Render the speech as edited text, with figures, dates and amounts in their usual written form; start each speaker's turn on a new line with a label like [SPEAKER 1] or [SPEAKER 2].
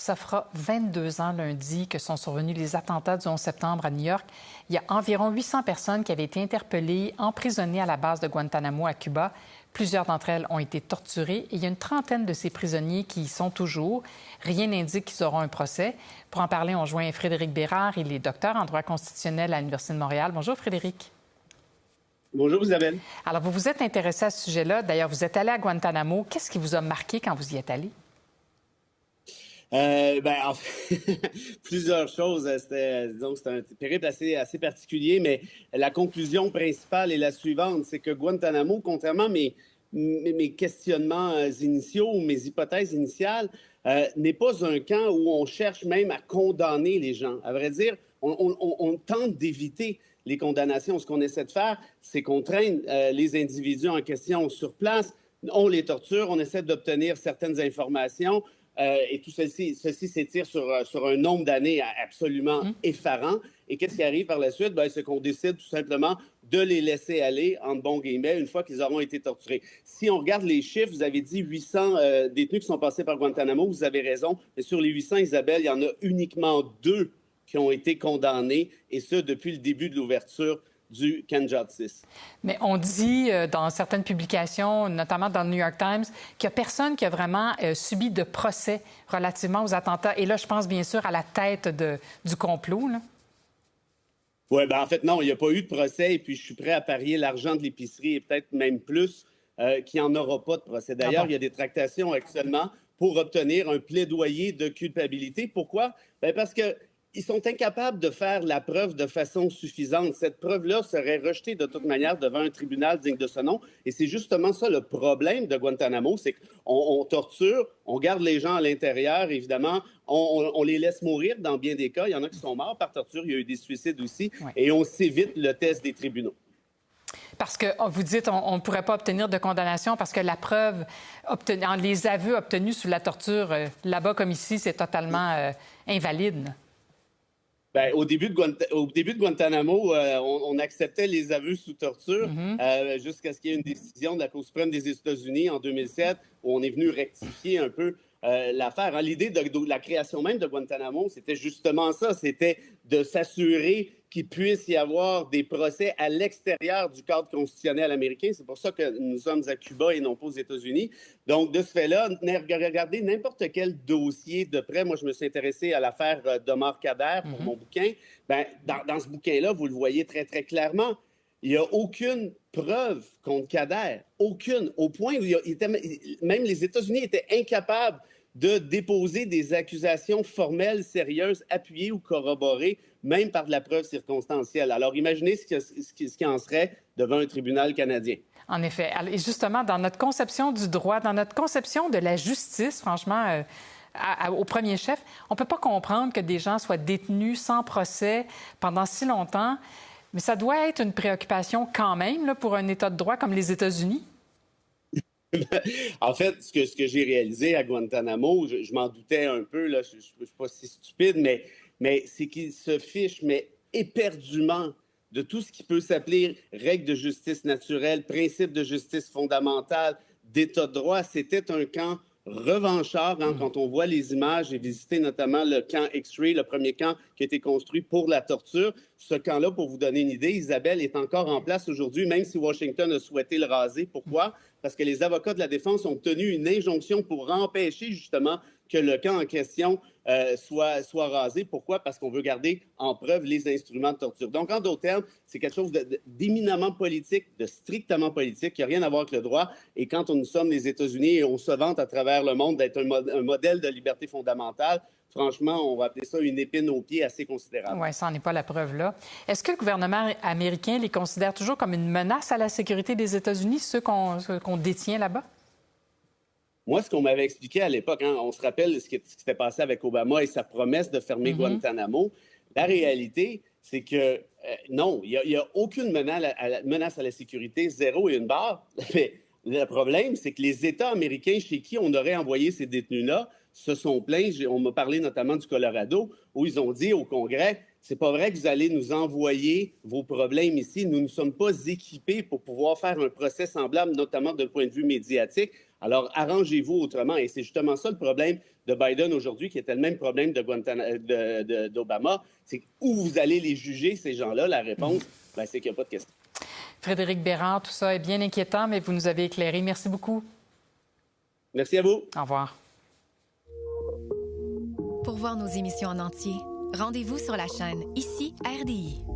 [SPEAKER 1] Ça fera 22 ans lundi que sont survenus les attentats du 11 septembre à New York. Il y a environ 800 personnes qui avaient été interpellées, emprisonnées à la base de Guantanamo à Cuba. Plusieurs d'entre elles ont été torturées et il y a une trentaine de ces prisonniers qui y sont toujours. Rien n'indique qu'ils auront un procès. Pour en parler, on joint Frédéric Bérard. Il est docteur en droit constitutionnel à l'Université de Montréal. Bonjour, Frédéric.
[SPEAKER 2] Bonjour, Isabelle.
[SPEAKER 1] Alors, vous vous êtes intéressé à ce sujet-là. D'ailleurs, vous êtes allé à Guantanamo. Qu'est-ce qui vous a marqué quand vous y êtes allé?
[SPEAKER 2] En fait, plusieurs choses. C'était un périple assez particulier, mais la conclusion principale est la suivante, c'est que Guantanamo, contrairement à mes questionnements initiaux ou mes hypothèses initiales, n'est pas un camp où on cherche même à condamner les gens. À vrai dire, on tente d'éviter les condamnations. Ce qu'on essaie de faire, c'est qu'on traîne les individus en question sur place, on les torture, on essaie d'obtenir certaines informations. Et tout ceci s'étire sur un nombre d'années absolument effarant. Et qu'est-ce qui arrive par la suite? C'est qu'on décide tout simplement de les laisser aller, entre bons guillemets, une fois qu'ils auront été torturés. Si on regarde les chiffres, vous avez dit 800 détenus qui sont passés par Guantanamo, vous avez raison. Mais sur les 800, Isabelle, il y en a uniquement 2 qui ont été condamnés, et ce, depuis le début de l'ouverture du camp Judge.
[SPEAKER 1] Mais on dit dans certaines publications, notamment dans le New York Times, qu'il n'y a personne qui a vraiment subi de procès relativement aux attentats. Et là, je pense bien sûr à la tête du complot, là.
[SPEAKER 2] Oui, en fait, non, il n'y a pas eu de procès. Et puis, je suis prêt à parier l'argent de l'épicerie et peut-être même plus qu'il n'y en aura pas de procès. D'ailleurs, il y a des tractations actuellement pour obtenir un plaidoyer de culpabilité. Pourquoi? Parce que ils sont incapables de faire la preuve de façon suffisante. Cette preuve-là serait rejetée de toute manière devant un tribunal digne de ce nom. Et c'est justement ça le problème de Guantanamo, c'est qu'on torture, on garde les gens à l'intérieur, évidemment, on les laisse mourir dans bien des cas. Il y en a qui sont morts par torture, il y a eu des suicides aussi, et on s'évite le test des tribunaux.
[SPEAKER 1] Parce que vous dites on ne pourrait pas obtenir de condamnation parce que la preuve, les aveux obtenus sous la torture, là-bas comme ici, c'est totalement invalide.
[SPEAKER 2] Au début de Guantanamo, on acceptait les aveux sous torture jusqu'à ce qu'il y ait une décision de la Cour suprême des États-Unis en 2007 où on est venu rectifier un peu l'affaire. L'idée de la création même de Guantanamo, c'était justement ça, c'était de s'assurer qu'il puisse y avoir des procès à l'extérieur du cadre constitutionnel américain. C'est pour ça que nous sommes à Cuba et non pas aux États-Unis. Donc, de ce fait-là, regardez n'importe quel dossier de près. Moi, je me suis intéressé à l'affaire d'Omar Khadr pour mon bouquin. Dans ce bouquin-là, vous le voyez très, très clairement. Il n'y a aucune preuve contre Khadr. Aucune. Au point où même les États-Unis étaient incapables de déposer des accusations formelles, sérieuses, appuyées ou corroborées, même par de la preuve circonstancielle. Alors, imaginez ce qui en serait devant un tribunal canadien.
[SPEAKER 1] En effet. Et justement, dans notre conception du droit, dans notre conception de la justice, franchement, au premier chef, on ne peut pas comprendre que des gens soient détenus sans procès pendant si longtemps. Mais ça doit être une préoccupation quand même là, pour un État de droit comme les États-Unis.
[SPEAKER 2] En fait, ce que j'ai réalisé à Guantanamo, je m'en doutais un peu, là, je ne suis pas si stupide, mais c'est qu'ils se fichent éperdument de tout ce qui peut s'appeler règles de justice naturelle, principes de justice fondamentale, d'état de droit. C'était un camp revanchard quand on voit les images et visiter notamment le camp X-Ray, le premier camp qui a été construit pour la torture. Ce camp-là, pour vous donner une idée, Isabelle, est encore en place aujourd'hui, même si Washington a souhaité le raser. Pourquoi? Parce que les avocats de la défense ont obtenu une injonction pour empêcher justement que le camp en question soit rasé. Pourquoi? Parce qu'on veut garder en preuve les instruments de torture. Donc, en d'autres termes, c'est quelque chose d'éminemment politique, de strictement politique, qui n'a rien à voir avec le droit. Et quand nous sommes les États-Unis et on se vante à travers le monde d'être un modèle de liberté fondamentale, franchement, on va appeler ça une épine au pied assez considérable.
[SPEAKER 1] Oui, ça n'en est pas la preuve là. Est-ce que le gouvernement américain les considère toujours comme une menace à la sécurité des États-Unis, ceux qu'on détient là-bas?
[SPEAKER 2] Moi, ce qu'on m'avait expliqué à l'époque, on se rappelle ce qui s'était passé avec Obama et sa promesse de fermer Guantanamo. La réalité, c'est que non, il n'y a aucune menace à la sécurité, zéro et une barre. Mais le problème, c'est que les États américains chez qui on aurait envoyé ces détenus-là se sont plaints. On m'a parlé notamment du Colorado, où ils ont dit au Congrès, c'est pas vrai que vous allez nous envoyer vos problèmes ici. Nous ne sommes pas équipés pour pouvoir faire un procès semblable, notamment d'un point de vue médiatique. Alors, arrangez-vous autrement. Et c'est justement ça le problème de Biden aujourd'hui, qui était le même problème d'Obama. C'est où vous allez les juger, ces gens-là? La réponse, c'est qu'il n'y a pas de question.
[SPEAKER 1] Frédéric Bérard, tout ça est bien inquiétant, mais vous nous avez éclairé. Merci beaucoup.
[SPEAKER 2] Merci à vous.
[SPEAKER 1] Au revoir.
[SPEAKER 3] Pour voir nos émissions en entier, rendez-vous sur la chaîne Ici RDI.